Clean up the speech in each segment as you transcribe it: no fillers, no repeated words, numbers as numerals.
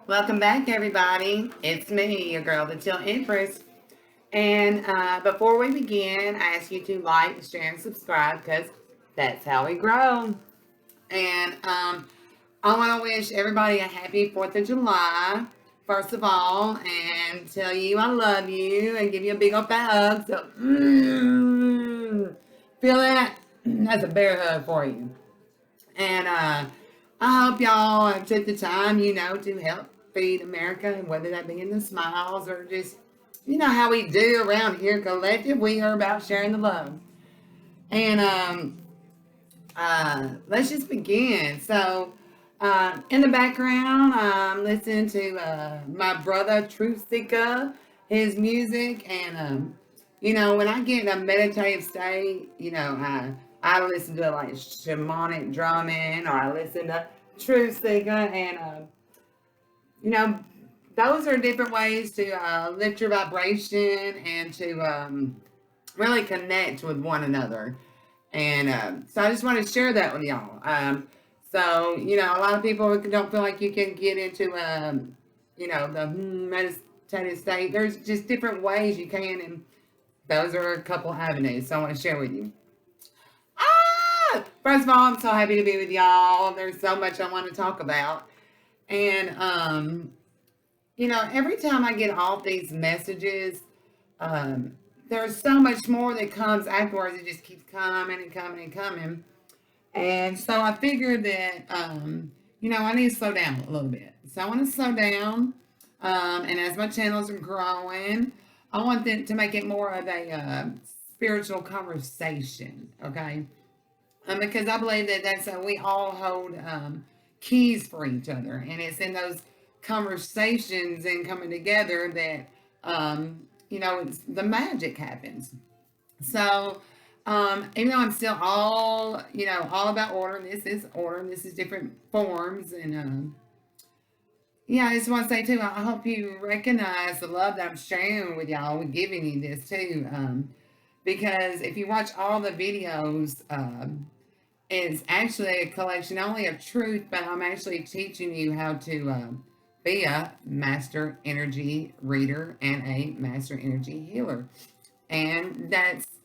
Welcome back, everybody. It's me, your girl, the Chill Empress. And before we begin, I ask you to like, share, and subscribe because that's how we grow. And I want to wish everybody a happy 4th of July, first of all, and tell you I love you and give you a big old fat hug. So, feel that? That's a bear hug for you. And I hope y'all took the time, to help feed America, and whether that be in the smiles or just, how we do around here, collective. We are about sharing the love. And let's just begin. So, in the background, I'm listening to my brother, Truth Seeker, his music. And, when I get in a meditative state, I listen to like shamanic drumming, or I listen to Truth Seeker. And, you know, those are different ways to lift your vibration and to really connect with one another. And so I just want to share that with y'all. So, a lot of people don't feel like you can get into, the meditative state. There's just different ways you can, and those are a couple avenues. So I want to share with you. First of all, I'm so happy to be with y'all. There's so much I want to talk about. And, every time I get all these messages, there's so much more that comes afterwards. It just keeps coming and coming and coming. And so I figured that, I need to slow down a little bit. So I want to slow down. And as my channels are growing, I want them to make it more of a spiritual conversation, okay? Because I believe that we all hold keys for each other. And it's in those conversations and coming together that, it's the magic happens. So, even though I'm still all about order, this is order, and this is different forms. And, I just want to say too, I hope you recognize the love that I'm sharing with y'all, with giving you this too. Because if you watch all the videos, it's actually a collection not only of truth, but I'm actually teaching you how to be a master energy reader and a master energy healer. And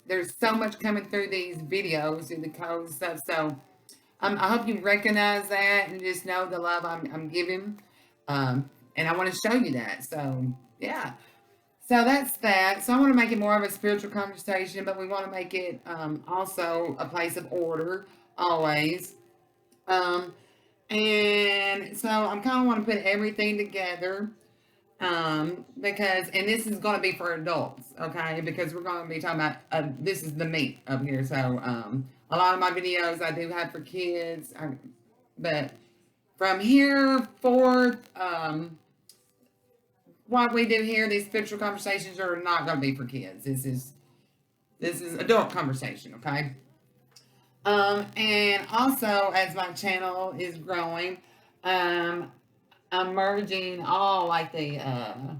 there's so much coming through these videos and the codes and stuff. So I hope you recognize that and just know the love I'm giving. And I want to show you that. So, yeah. So that's that. So I want to make it more of a spiritual conversation, but we want to make it also a place of order always. Um, and so I'm kind of want to put everything together because, and this is going to be for adults, okay? Because we're going to be talking about, this is the meat up here. So a lot of my videos I do have for kids, but from here forth, what we do here, these spiritual conversations are not going to be for kids. This is adult conversation, okay? And also, as my channel is growing, I'm merging all like the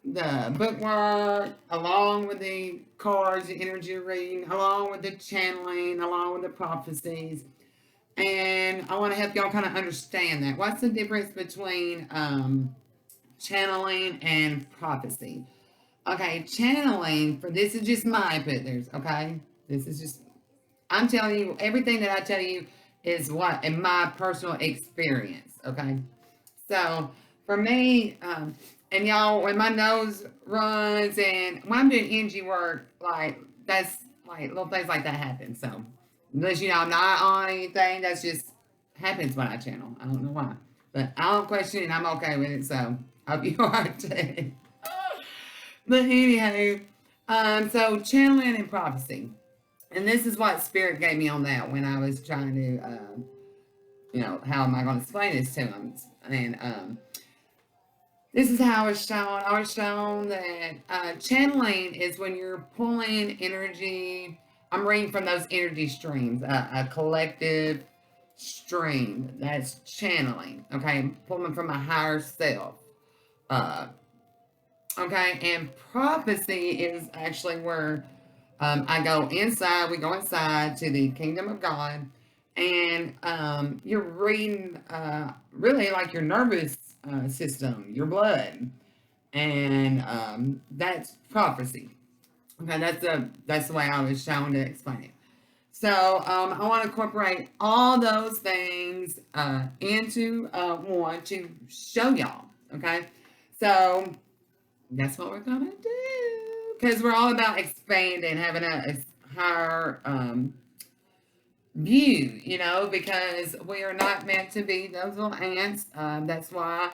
bookwork along with the cards, the energy reading, along with the channeling, along with the prophecies. And I want to help y'all kind of understand that. What's the difference between channeling and prophecy? Okay, channeling, for this is just my opinion, okay? This is just, I'm telling you, everything that I tell you is what in my personal experience, okay? So for me, and y'all, when my nose runs and when I'm doing energy work, like that's like little things like that happen. So unless I'm not on anything, that's just happens when I channel. I don't know why, but I don't question it. I'm okay with it. So I hope you are too. But anyhow, so channeling and prophecy, and this is what Spirit gave me on that when I was trying to, how am I going to explain this to them? And this is how I was shown. I was shown that channeling is when you're pulling energy. I'm reading from those energy streams, a collective stream. That's channeling. Okay, pulling from a higher self. Okay, and prophecy is actually where I go inside. We go inside to the kingdom of God, and you're reading really like your nervous system, your blood, and that's prophecy. Okay, that's the way I was shown to explain it. So I want to incorporate all those things into one to show y'all. Okay, so that's what we're gonna do because we're all about expanding, having a higher view, because we are not meant to be those little ants. That's why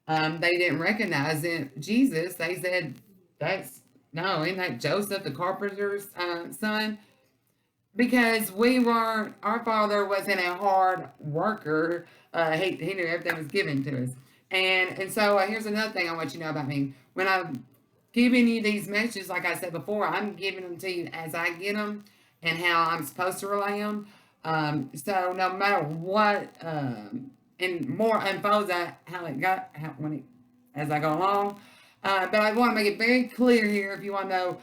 they didn't recognize it. Jesus, they said, that's no, isn't that Joseph, the carpenter's son? Because our father wasn't a hard worker. He knew everything was given to us. And so here's another thing I want you to know about me. When I'm giving you these messages, like I said before, I'm giving them to you as I get them and how I'm supposed to relay them. So no matter what, and more unfolds how it got, as I go along. But I want to make it very clear here if you want to know,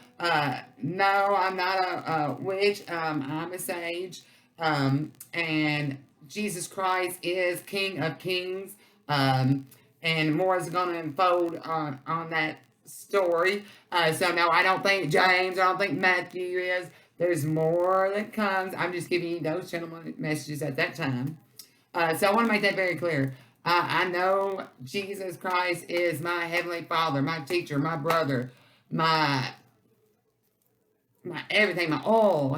no, I'm not a witch. I'm a sage. And Jesus Christ is King of Kings. And more is going to unfold on that story. So, no, I don't think James, I don't think Matthew is. There's more that comes. I'm just giving you those gentlemen messages at that time. So I want to make that very clear. I know Jesus Christ is my heavenly Father, my teacher, my brother, my everything, my all.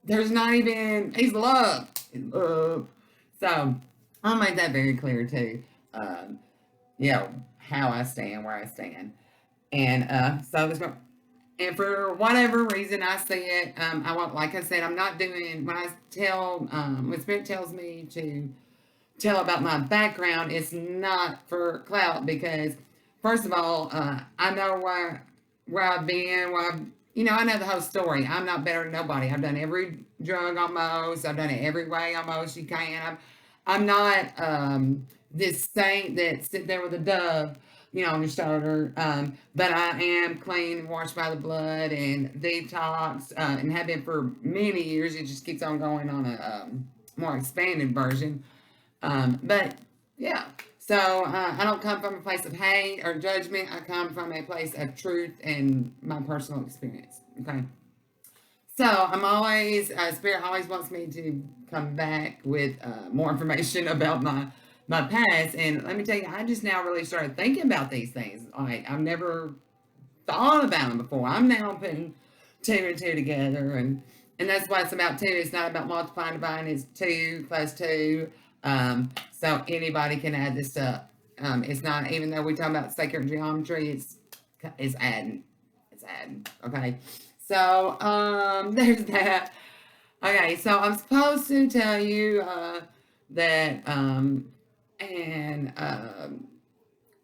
There's not even, he's love. He's love. So I'll make that very clear too. Um, how I stand, where I stand. And so this and for whatever reason I see it, I want, like I said, I'm not doing, when I tell, when Spirit tells me to tell about my background, it's not for clout because, first of all, I know where I've been, I know the whole story. I'm not better than nobody. I've done every drug almost. I've done it every way almost you can. I'm not this saint that sit there with a dove, on your shoulder. But I am clean, washed by the blood, and detox, and have been for many years. It just keeps on going on a more expanded version. But yeah, so I don't come from a place of hate or judgment. I come from a place of truth and my personal experience. Okay. So I'm always, Spirit always wants me to come back with more information about my past. And let me tell you, I just now really started thinking about these things. Like I've never thought about them before. I'm now putting two and two together, and that's why it's about two. It's not about multiplying, dividing. It's two plus two. So anybody can add this up. It's not, even though we talk about sacred geometry, it's adding. It's adding. Okay. So there's that. Okay, so I'm supposed to tell you that and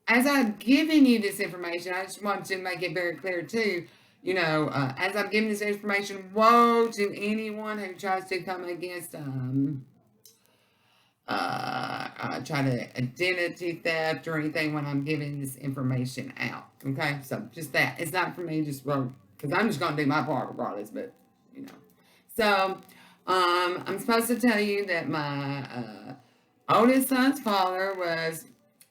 as I'm giving you this information, I just want to make it very clear too. As I'm giving this information, woe to anyone who tries to come against try to identity theft or anything when I'm giving this information out. Okay, so just that. It's not for me, just because I'm just gonna do my part regardless. But you know, so I'm supposed to tell you that my oldest son's father was,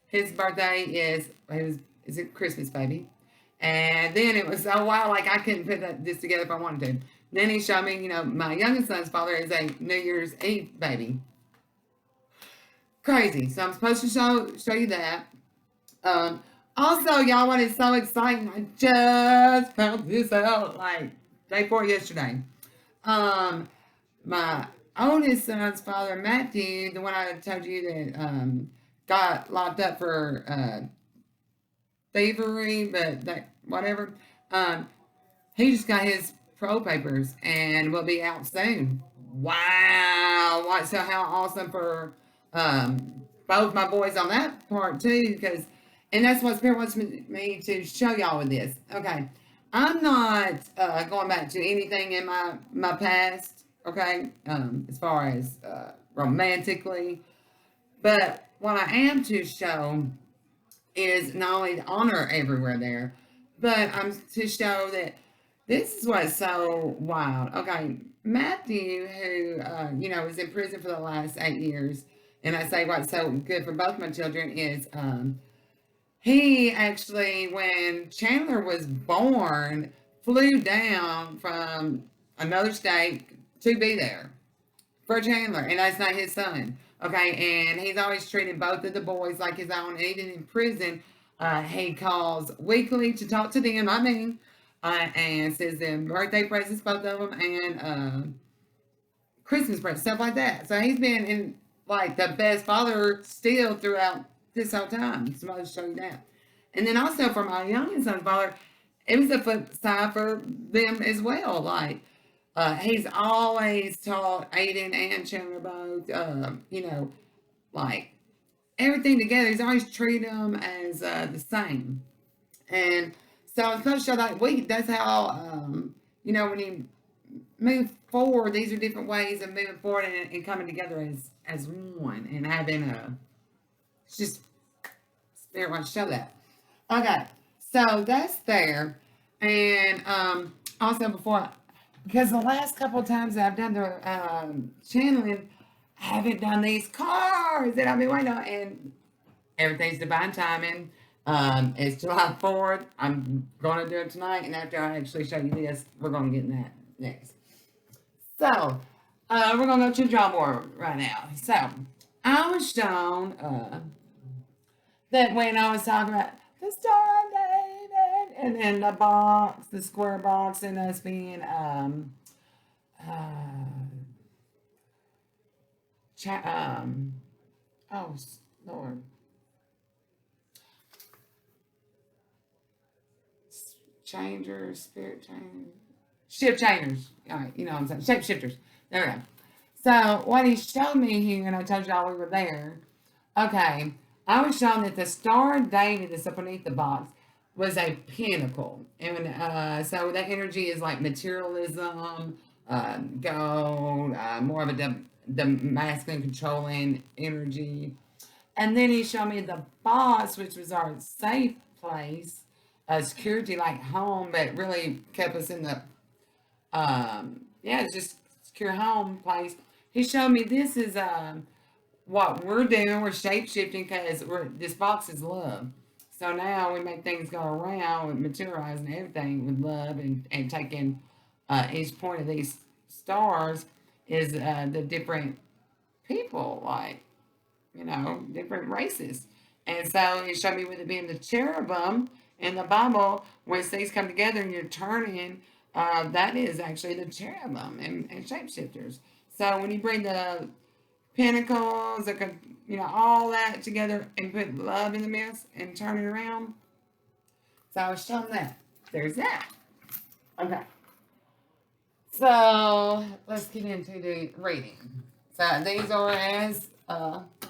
his birthday is a Christmas baby. And then it was so wild, like I couldn't put this together if I wanted to. Then he showed me, my youngest son's father is a New Year's Eve baby. Crazy. So I'm supposed to show you that. Also, y'all, what is so exciting? I just found this out like day before yesterday. My oldest son's father, Matthew, the one I told you that got locked up for thievery, but that whatever. He just got his parole papers and will be out soon. Wow! So how awesome for both my boys on that part too, because and that's what Spirit wants me to show y'all with this. Okay, I'm not going back to anything in my past. Okay, as far as romantically, but what I am to show is not only the honor everywhere there, but I'm to show that This is what's so wild. Okay, Matthew, who was in prison for the last 8 years, and I say what's so good for both my children is he actually, when Chandler was born, flew down from another state to be there for Chandler, and that's not his son. Okay, and he's always treated both of the boys like his own. And even in prison, he calls weekly to talk to them. I mean, and says them birthday presents, both of them, and Christmas presents, stuff like that. So he's been in like the best father still throughout this whole time. So I'll show you that. And then also for my youngest son's father, it was a flip side for them as well. Like he's always taught Aiden and Chandler both, like everything together. He's always treated them as the same. And so it's supposed to show like that's how, when you move forward, these are different ways of moving forward and coming together as one and having it's just, Spirit wants to show that. Okay, so that's there. And also because the last couple of times that I've done the channeling, I haven't done these cards that I've been waiting on, and everything's divine timing. It's July 4th. I'm going to do it tonight, and after I actually show you this, we're going to get in that next. So, we're going to go to the drawing board right now. So, I was shown that when I was talking about the Star of David, and then the box, the square box, and us being oh Lord, changers, spirit changers, shift changers. All right, you know what I'm saying, shape shifters. There we go. So what he showed me here, and I told y'all we were there. Okay, I was shown that the Star of David that's up underneath the box was a pinnacle, and so that energy is like materialism, gold, more of the masculine controlling energy. And then he showed me the box, which was our safe place, security like home, but really kept us in the it's just secure home place. He showed me this is what we're doing. We're shape shifting because this box is love. So now we make things go around with materializing everything with love and taking each point of these stars is the different people, like, different races. And so he showed me with it being the cherubim in the Bible, when things come together and you're turning, that is actually the cherubim and shapeshifters. So when you bring the pentacles, all that together and put love in the mix and turn it around. So I was showing that. There's that. Okay. So let's get into the reading. So these are as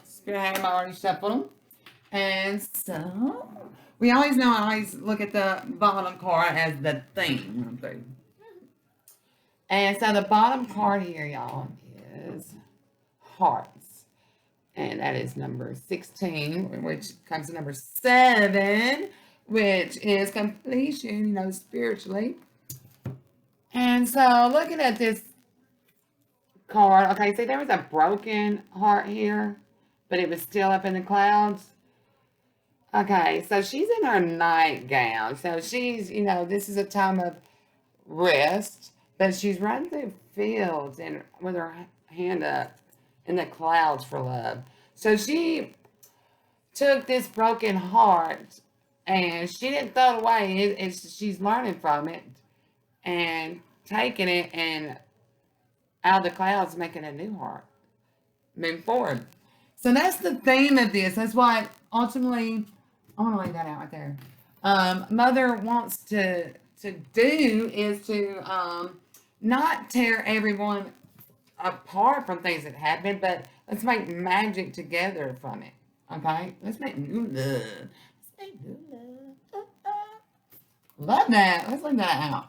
Spirit had them, I already shuffled them. And so we always know, I always look at the bottom card as the theme. And so the bottom card here, y'all, is hearts. And that is number 16, which comes to number 7, which is completion, spiritually. And so looking at this card, okay, see there was a broken heart here, but it was still up in the clouds. Okay, so she's in her nightgown. So she's, this is a time of rest, but she's running through fields and with her hand up in the clouds for love. So she took this broken heart and she didn't throw it away. She's learning from it and taking it and out of the clouds making a new heart. Moving forward. So that's the theme of this. That's why ultimately, I want to lay that out right there. Mother wants to do is to not tear everyone apart from things that happen, but let's make magic together from it. Okay? Let's make new love. Let's make new love. Love that. Let's leave that out.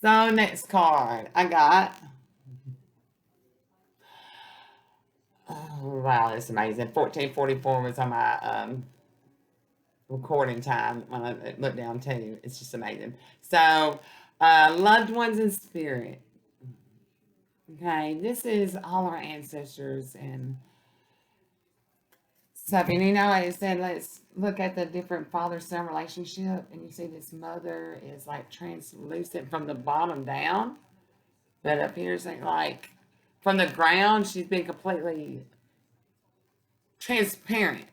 So next card I got. Oh, wow, that's amazing. 1444 was on my recording time when I looked down too. It's just amazing. So Loved ones in spirit. Okay, this is all our ancestors and stuff. And you know, I said, let's look at the different father-son relationship. And you see this mother is like translucent from the bottom down. But up here is like from the ground, she's been completely transparent.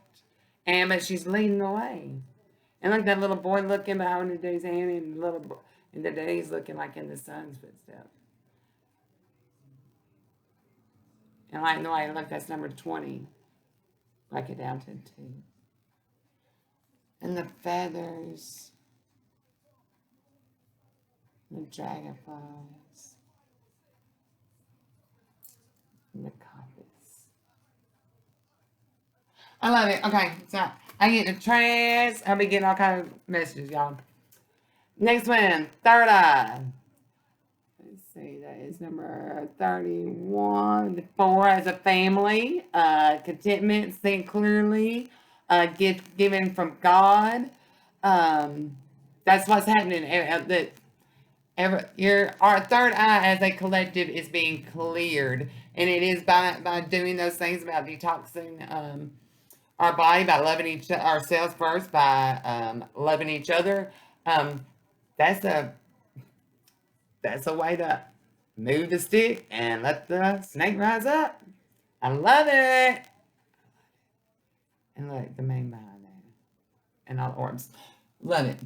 And but she's leading the way. And like that little boy looking behind the daddy's hand, and the little boy, and the daddy's looking like in the son's footsteps. And like the way, look, that's number 20. Break it down to 2. And the feathers, the dragonflies, and the compass. I love it. Okay, so I get the trance. I'll be getting all kind of messages, y'all. Next one, third eye. Let's see, that is number 31. The 4 as a family. Contentment, think clearly. Gift given from God. That's what's happening. Our third eye as a collective is being cleared. And it is by doing those things about detoxing our body, by loving ourselves first, by loving each other. That's a way to move the stick and let the snake rise up. I love it. And look, the main behind there. And all the orbs. Love it.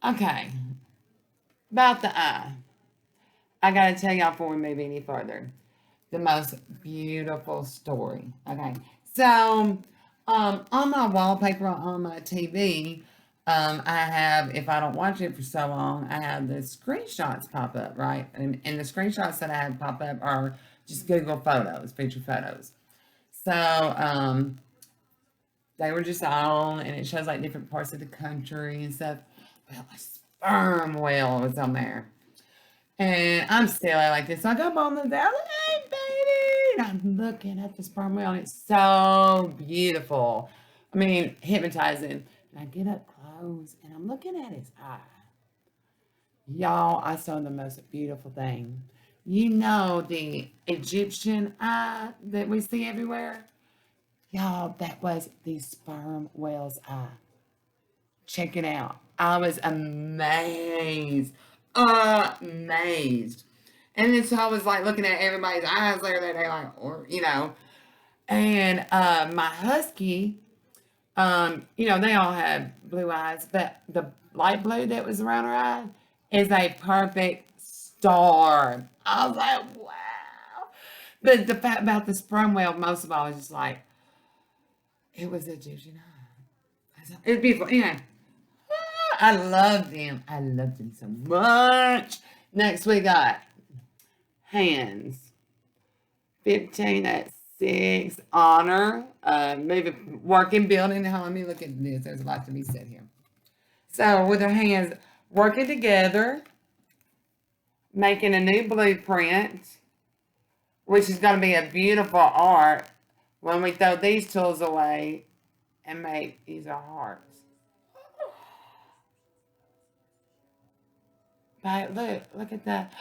Okay. About the eye. I gotta tell y'all before we move any further. The most beautiful story. Okay. So, on my wallpaper on my TV, I have, if I don't watch it for so long, I have the screenshots pop up, right? And the screenshots that I have pop up are just Google photos, picture photos. So, they were just on, and it shows like different parts of the country and stuff. Well, a sperm whale was on there. And I'm silly like this. So I go up on the there, hey baby, and I'm looking at the sperm whale, and it's so beautiful. I mean, hypnotizing. And I get up close, and I'm looking at his eye. Y'all, I saw the most beautiful thing. You know the Egyptian eye that we see everywhere? Y'all, that was the sperm whale's eye. Check it out. I was amazed. Amazed. And then so I was like looking at everybody's eyes there that day, like, or, and my husky, they all have blue eyes, but the light blue that was around her eye is a perfect star. I was like, wow. But the fact about the sperm whale, most of all, was just like, it was Egyptian eye. It was beautiful. Anyway, I loved them. I loved them so much. Next, we got hands. 15 at 6. Honor. Moving, working, building. Now, let me look at this. There's a lot to be said here. So, with our hands working together, making a new blueprint, which is going to be a beautiful art when we throw these tools away and make these our hearts. But look at that.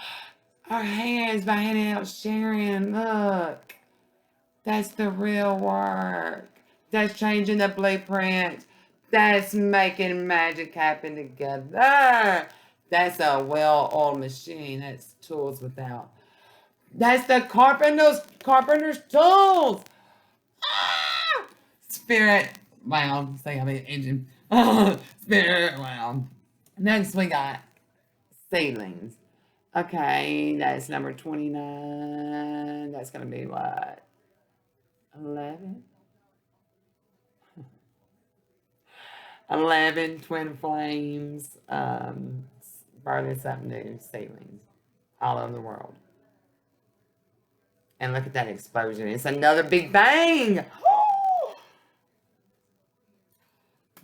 Our hands by handing out sharing. Look. That's the real work. That's changing the blueprint. That's making magic happen together. That's a well-oiled machine. That's tools without. That's the carpenter's tools. Ah! Spirit. Wow. Say I'm an engine. Spirit. Wow. Next we got ceilings. Okay, that's number 29. That's going to be what? 11? 11 twin flames, burning something new, ceilings all over the world. And look at that explosion. It's another big bang.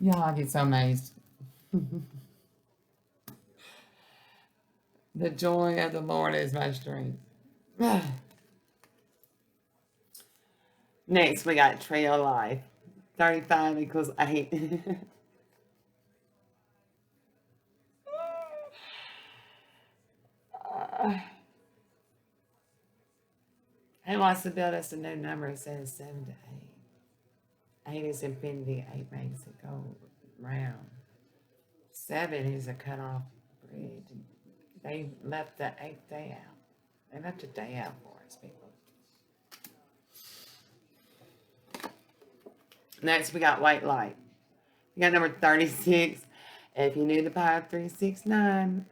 Y'all, I get so amazed. The joy of the Lord is my strength. Next, we got Tree of Life. 35 equals 8. Who wants to build us a new number instead of 7 to 8? 8 is infinity. 8 makes it go round. 7 is a cutoff bridge. They left the 8th day out. They left a day out for us, people. Next, we got white light. We got number 36. If you knew the power of 369,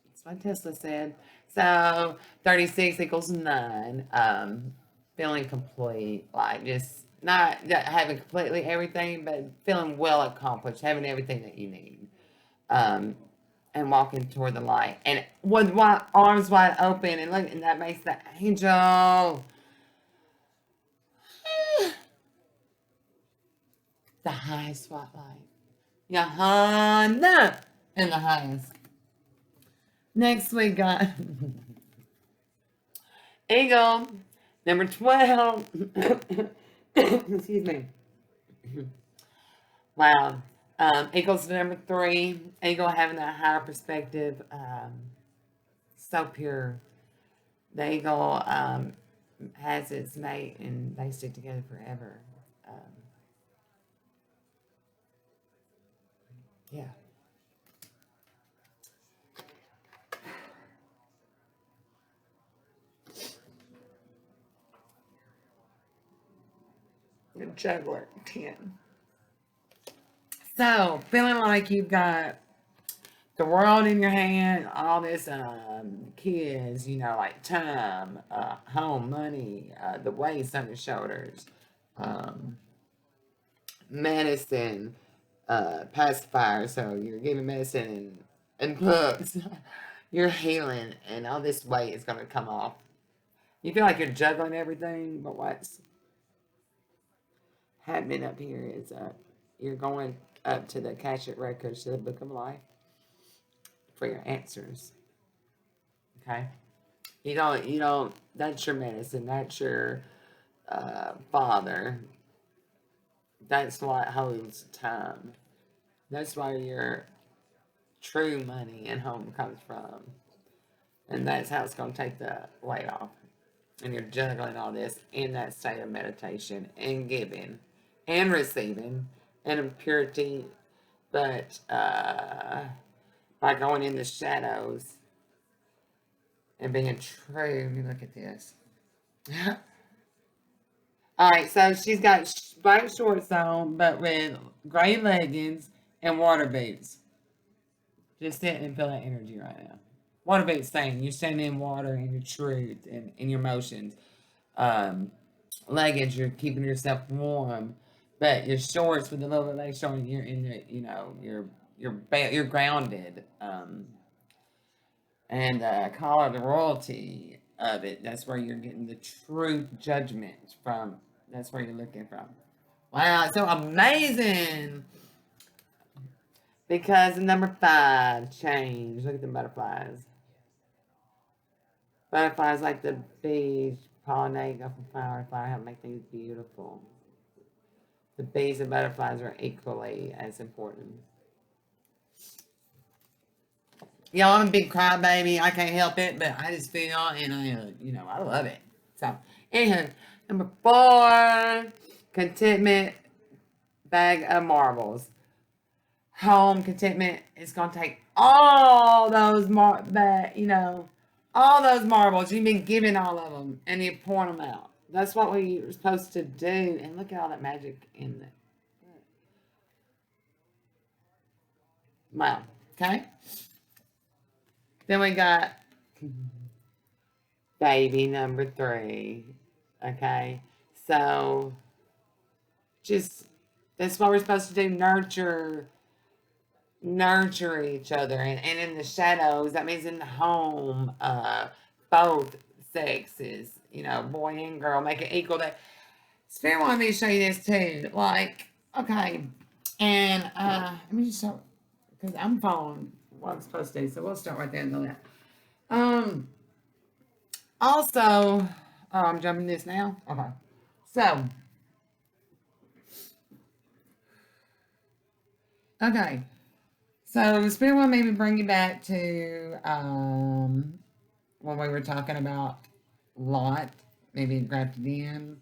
that's what Tesla said. So 36 equals 9. Feeling complete, like just not having completely everything, but feeling well accomplished, having everything that you need. And walking toward the light. And with arms wide open, and look, and that makes the angel. The highest spotlight. Johanna in the highest. Next we got Eagle, number 12. Excuse me. Wow. Eagle's number 3. Eagle having that higher perspective. So pure. The eagle has its mate and they stick together forever. Yeah. The juggler, 10. So, feeling like you've got the world in your hand, all this kids, like time, home, money, the weights on your shoulders, medicine, pacifier, so you're giving medicine and books, you're healing, and all this weight is going to come off. You feel like you're juggling everything, but what's happening up here is you're going up to the Akashic Records, to the Book of Life, for your answers. Okay? You don't, that's your medicine, that's your father. That's what holds time. That's where your true money and home comes from. And that's how it's going to take the weight off. And you're juggling all this in that state of meditation and giving and receiving and in purity, but by going in the shadows and being true. Let me look at this. All right, so she's got black shorts on, but with gray leggings and water boots. Just sit and feel that energy right now. Water boots saying you're standing in water and your truth and in your emotions. Leggings, you're keeping yourself warm, but your shorts with the little legs showing, you're in the, you're grounded. And collar, the royalty of it. That's where you're getting the truth judgment from. That's where you're looking from. Wow, it's so amazing. Because the number 5 change. Look at the butterflies. Butterflies like the bees pollinate, go from flower to flower, help make things beautiful. The bees and butterflies are equally as important. Y'all, I'm a big crybaby. I can't help it, but I just feel, and I love it. So, anywho, number 4, contentment, bag of marbles. Home contentment is going to take all those all those marbles. You've been given all of them, and you pour them out. That's what we were supposed to do. And look at all that magic in it. Wow. Okay. Then we got baby number 3. Okay. So, that's what we're supposed to do. Nurture each other, and in the shadows, that means in the home, both sexes, boy and girl, make it equal. That Spirit wanted me to show you this too, like, okay, and let me just show, because I'm following what I'm supposed to do, so we'll start right there and go that. Also, I'm jumping this now. Okay, so okay. So the Spirit will maybe bring you back to when we were talking about Lot, maybe grafted in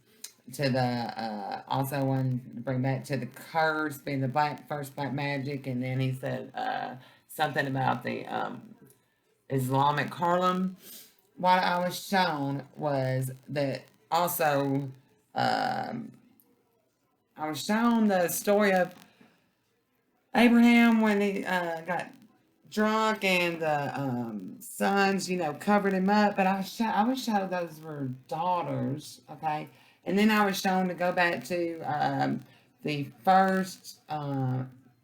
to the also one to bring back to the curse being the first black magic, and then he said something about the Islamic Harlem. What I was shown was that also um, I was shown the story of Abraham when he got drunk and the sons, covered him up. But I was shown those were daughters, okay. And then I was shown to go back to the first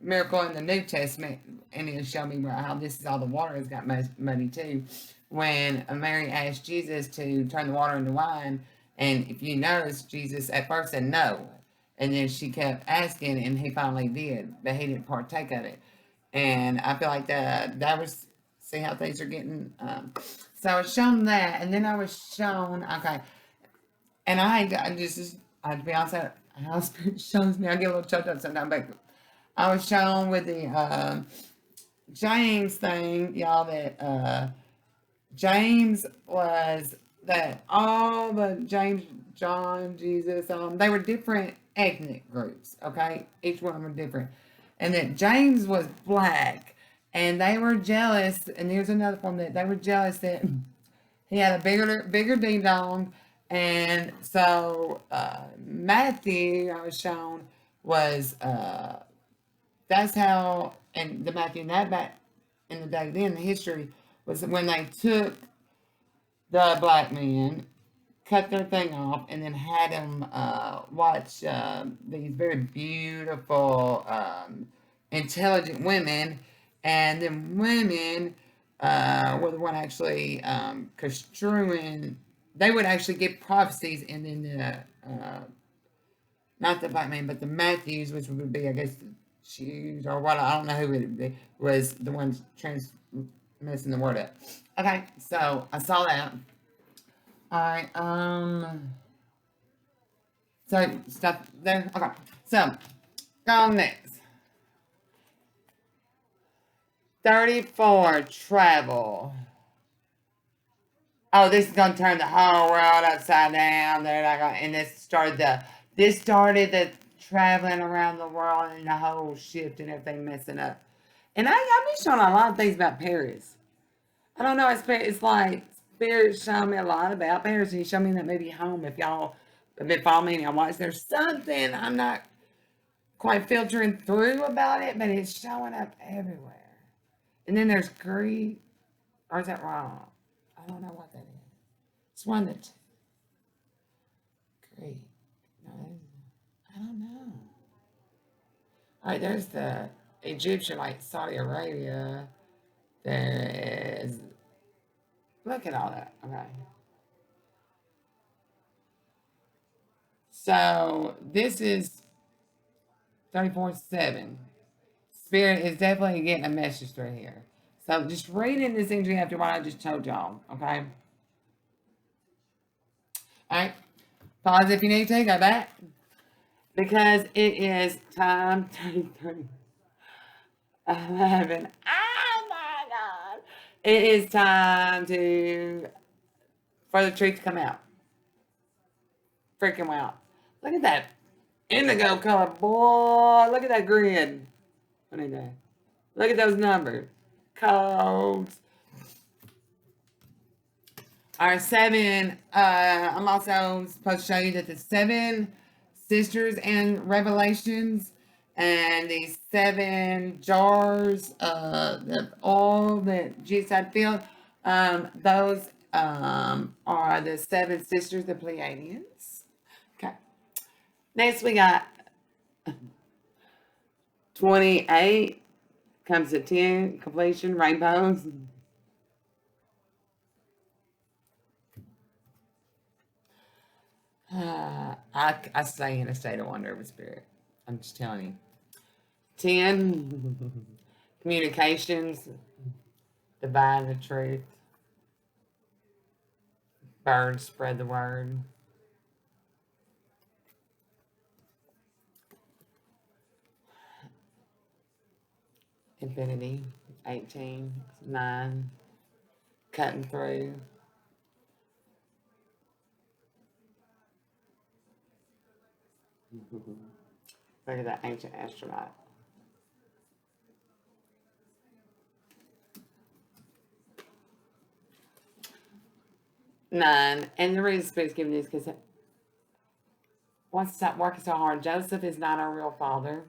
miracle in the New Testament, and it'll show me how this is all the water has got muddy too. When Mary asked Jesus to turn the water into wine, and if you notice, Jesus at first said no, and then she kept asking, and he finally did, but he didn't partake of it. And I feel like that was see how things are getting. So I was shown that, and then I was shown okay, and I just I to be honest, how spirit shows me, I get a little choked up sometimes, but I was shown with the James thing, y'all, that James was that all the James, John, Jesus, they were different ethnic groups, okay? Each one of them were different. And that James was black, and they were jealous, and here's another form that they were jealous that he had a bigger ding dong, and so Matthew, I was shown, was that's how, and the Matthew in that back in the day then, the history was when they took the black men, cut their thing off, and then had them watch these very beautiful, intelligent women, and then women were the one actually construing. They would actually get prophecies, and then the not the black man, but the Matthews, which would be, I guess, the Jews or what, I don't know who it would be, was the ones messing the word up. Okay, so I saw that. Alright, so stuff there. Okay, so go on next. 34, travel. Oh, this is gonna turn the whole world upside down. They're not gonna, and this started the traveling around the world and the whole shift and everything messing up. And I've been showing a lot of things about Paris. I don't know. It's like Spirit showed me a lot about Paris, and he showed me that movie Home. If y'all have been following me and y'all watch, there's something I'm not quite filtering through about it, but it's showing up everywhere. And then there's Greed, or is that wrong? I don't know what that is. It's one that Greed. No, I don't know. All right, there's the Egyptian, like Saudi Arabia. There is. Look at all that. Okay. So this is 34/7. Spirit is definitely getting a message through here. So just reading this energy after what I just told y'all. Okay. All right. Pause if you need to. Go back. Because it is time 33. 11. Oh my God. It is time for the truth to come out. Freaking out. Look at that indigo color, boy. Look at that grid. What is that? Look at those numbers. Codes. Our 7, I'm also supposed to show you that the 7 sisters and revelations and the 7 jars of oil that Jesus had filled, those are the 7 sisters, the Pleiadians. Okay. Next we got 28 comes to 10, completion, rainbows. I stay in a state of wonder with spirit. I'm just telling you. 10, communications, divine the truth. Birds spread the word. Infinity, 18, 9, cutting through. Look at that ancient astronaut. Nine. And the reason Spirit's giving this because wants to stop working so hard. Joseph is not our real father.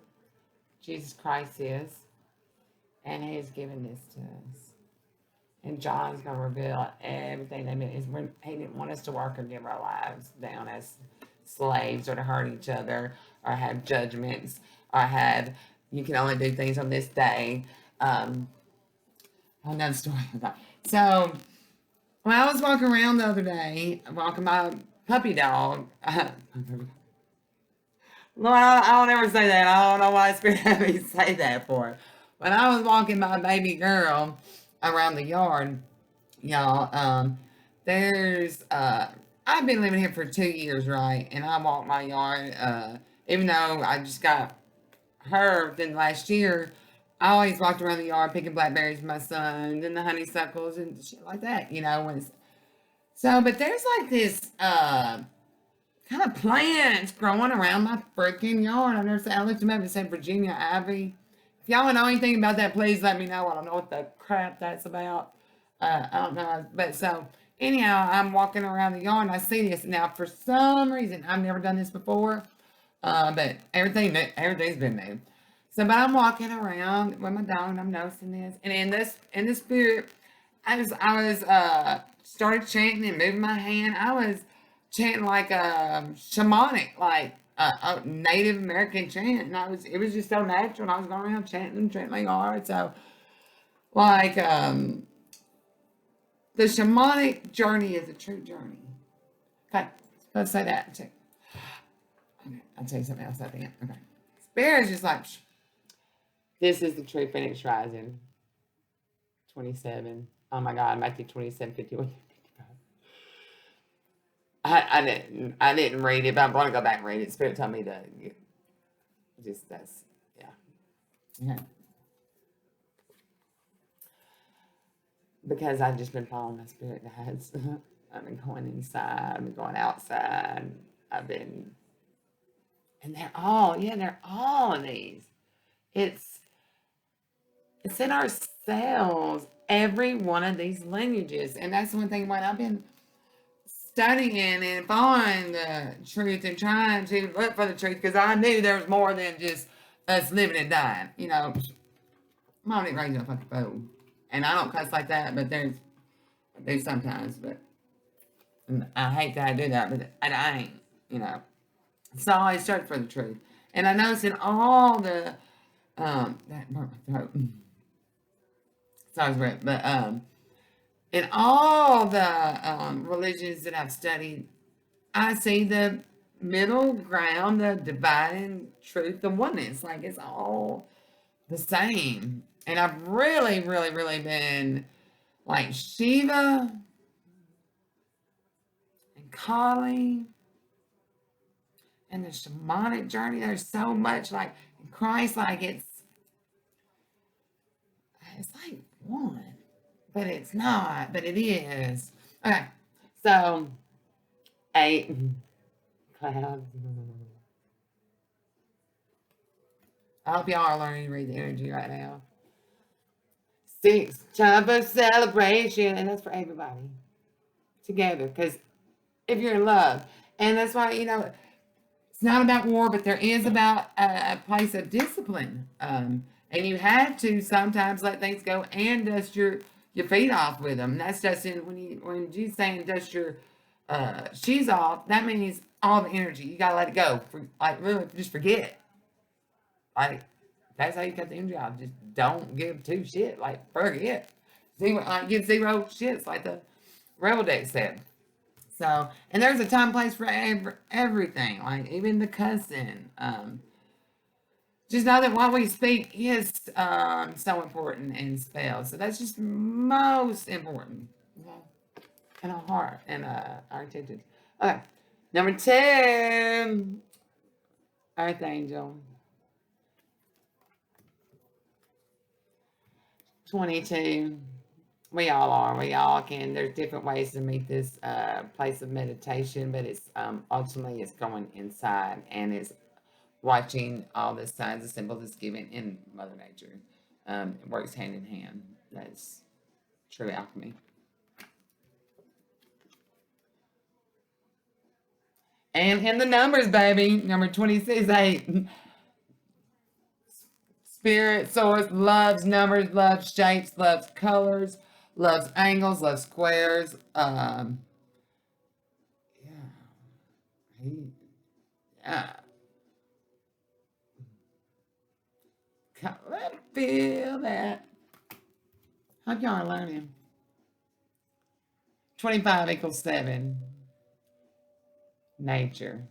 Jesus Christ is. And he has given this to us. And John's going to reveal everything they meant. He didn't want us to work or give our lives down as slaves or to hurt each other or have judgments or have, you can only do things on this day. Another story. So, when I was walking around the other day, walking my puppy dog, Lord, I don't ever say that. I don't know why Spirit had me say that for. When I was walking my baby girl around the yard, y'all, there's I've been living here for 2 years, right? And I walk my yard, even though I just got her then last year, I always walked around the yard picking blackberries with my son and the honeysuckles and shit like that, when it's so, but there's like this kind of plants growing around my freaking yard. I've never seen. I looked them up and said Virginia ivy. If y'all know anything about that, please let me know. I don't know what the crap that's about. I don't know. But so anyhow, I'm walking around the yard and I see this. Now, for some reason, I've never done this before. But everything's been new. So, but I'm walking around with my dog and I'm noticing this. And in the spirit, I was started chanting and moving my hand. I was chanting like a shamanic, like a Native American chant, and it was just so natural. And I was going around chanting like hard. So, like the shamanic journey is a true journey. Okay, let's say that. Okay, I'll tell you something else at the end. Okay, Spirit is just like this is the true Phoenix Rising. 27. Oh my God, Matthew 27, 51. I didn't read it, but I'm going to go back and read it. Spirit told me to just that's yeah. Okay. Because I've just been following my spirit guides. I've been going inside, I've been going outside, I've been and they're all in these. It's it's in our cells, every one of these lineages. And that's one thing when I've been studying and following the truth and trying to look for the truth because I knew there was more than just us living and dying. Mom didn't raise no fucking fool. And I don't cuss like that, but I do sometimes. But I hate that I do that, but I ain't. So I always search for the truth. And I noticed in all the, that burnt my throat. Sorry, but in all the religions that I've studied, I see the middle ground, the dividing truth, the oneness. Like it's all the same. And I've really, really, really been like Shiva and Kali and the shamanic journey. There's so much like in Christ, like it's like one, but it's not, but it is. Okay, so 8 clouds. I hope y'all are learning to read the energy right now. 6, time for celebration, and that's for everybody together. Because if you're in love, and that's why it's not about war, but there is about a place of discipline. And you have to sometimes let things go and dust your feet off with them. And that's dusting when Jesus saying dust your shoes off. That means all the energy you gotta let it go. Like really, just forget. Like that's how you cut the energy off. Just don't give two shit. Like forget. Zero. Like give zero shits. Like the Rebel Deck said. So, and there's a time and place for everything, like even the cussing. Just know that what we speak is so important in spells. So that's just most important. Okay? In our heart and our intentions. Okay. Number 2, Earth Angel. 22. We all are. We all can. There's different ways to meet this place of meditation, but it's ultimately it's going inside, and it's watching all the signs and symbols it's given in Mother Nature. It works hand in hand. That's true alchemy. And in the numbers, baby, number 26, 8. Spirit source loves numbers, loves shapes, loves colors, loves angles, loves squares. Yeah, yeah. Let me feel that. Hope y'all are learning. 25 equals 7. Nature.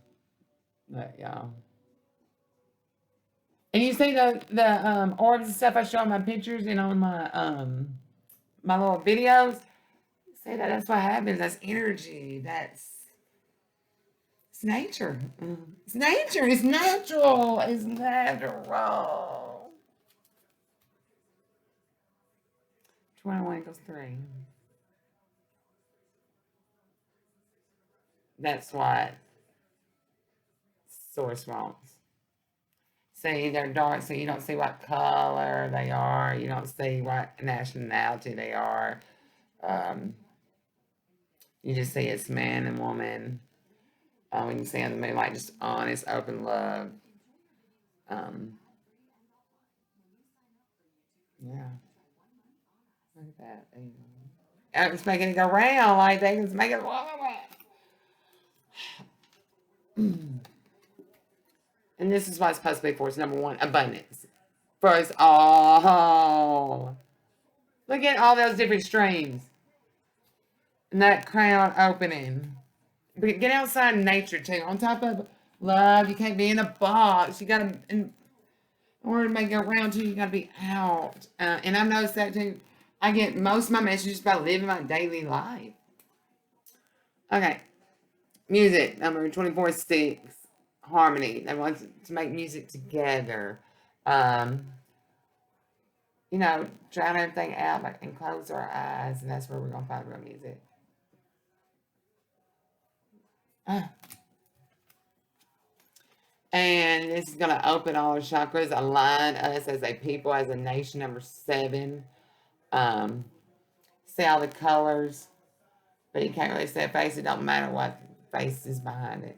But y'all. And you see the orbs and stuff I show in my pictures and on my little videos? See that's what happens. That's energy. It's nature. It's nature. It's natural. It's natural. 21 equals 3. That's what source wants. See, they're dark, so you don't see what color they are. You don't see what nationality they are. You just see it's man and woman. When you see on the moonlight, just honest, open love. Yeah. Look at that. It's making it go round like they can make it. And this is what it's supposed to be for. It's number 1, abundance. For us all. Look at all those different streams. And that crown opening. But get outside in nature too. On top of love, you can't be in a box. You gotta, in order to make it around too, you gotta be out. And I've noticed that too. I get most of my messages about living my daily life. Okay. Music, number 24, 6. Harmony. They want to make music together. You know, drown everything out like, and close our eyes, and that's where we're going to find real music. And this is going to open all our chakras, align us as a people, as a nation, number 7. See all the colors, but you can't really see a face. It don't matter what face is behind it.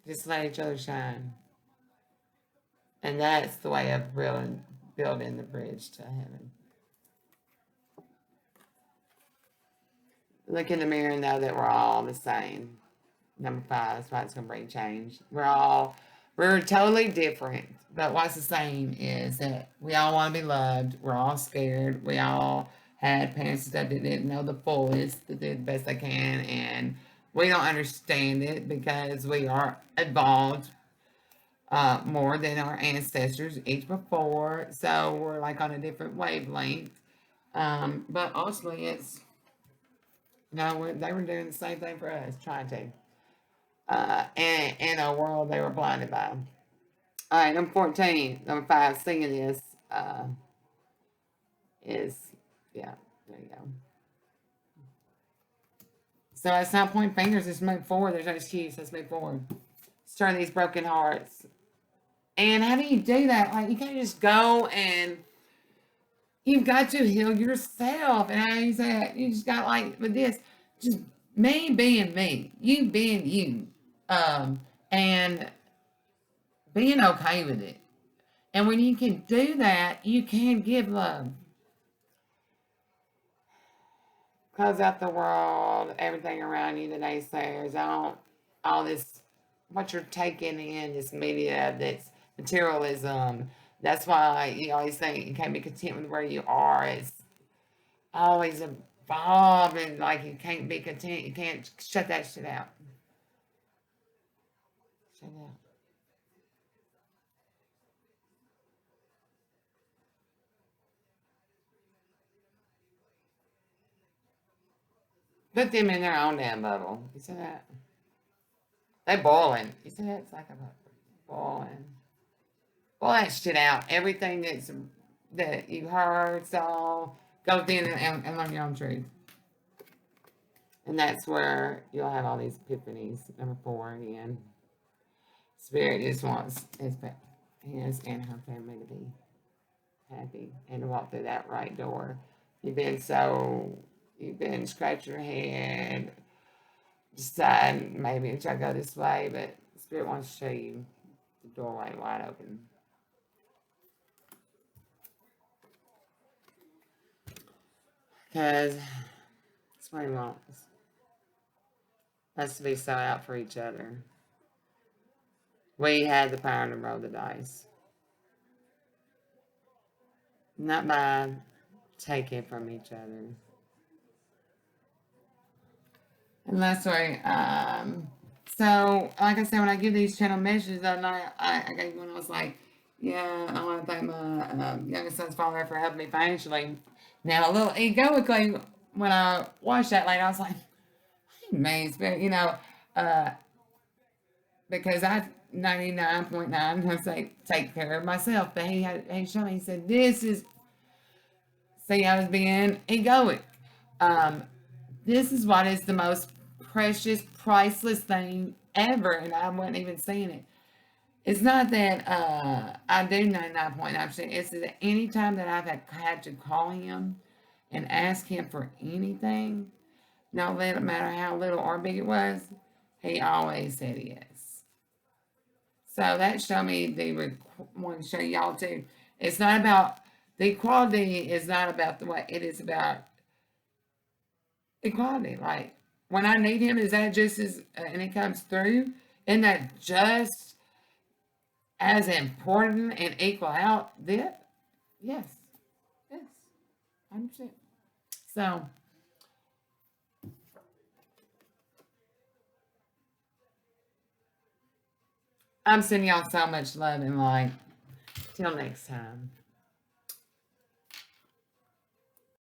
Just let each other shine. And that's the way of building the bridge to heaven. Look in the mirror and know that we're all the same. Number 5 is why it's going to bring change. We're totally different, but what's the same is that we all want to be loved. We're all scared. We all had parents that didn't know the fullest, that did the best they can, and we don't understand it because we are evolved more than our ancestors each before, so we're like on a different wavelength. But ultimately, it's they were doing the same thing for us, trying to. And in a world they were blinded by. All right, number 14, number 5, singing this is, yeah, there you go. So let's not point fingers, let's move forward. There's no excuse, let's move forward. Let's turn these broken hearts. And how do you do that? Like, you can't just go and you've got to heal yourself. And how do you say that? You just got like with this, just me being me, you being you. And being okay with it. And when you can do that, you can give love. Close out the world, everything around you, the naysayers, all this, what you're taking in, this media, this materialism. That's why you always think you can't be content with where you are. It's always evolving, like you can't be content. You can't shut that shit out. Shut it out. Put them in their own damn bubble. You see that? They boiling. You see that? It's like a boiling. Boil that shit out. Everything that you heard, saw, go within and learn your own truth. And that's where you'll have all these epiphanies. Number 4 again. Spirit just wants his and her family to be happy and to walk through that right door. You've been scratching your head, deciding maybe try to go this way, but Spirit wants to show you the doorway wide open. Because that's what he wants. Us to be so out for each other. We have the power to roll the dice. Not by taking from each other. And that's right. So, like I said, when I give these channel messages, I gave one. I was like, "Yeah, I want to thank my youngest son's father for helping me financially." Now, a little egoically, when I watched that later, I was like, "Man, Spirit, because I 99.9 I say take care of myself." But he showed me. He said, "This is." See, I was being egoic. This is what is the most precious, priceless thing ever, and I wasn't even seeing it. It's not that I do 99.9%. It's that any time that I've had to call him and ask him for anything, no matter how little or big it was, he always said yes. So that showed me want to show y'all too. It's not about the equality. Is not about the way it is about equality. Like when I need him, is that just as and it comes through? Isn't that just as important and equal out there? Yes, yes, 100%. So I'm sending y'all so much love and light. Till next time.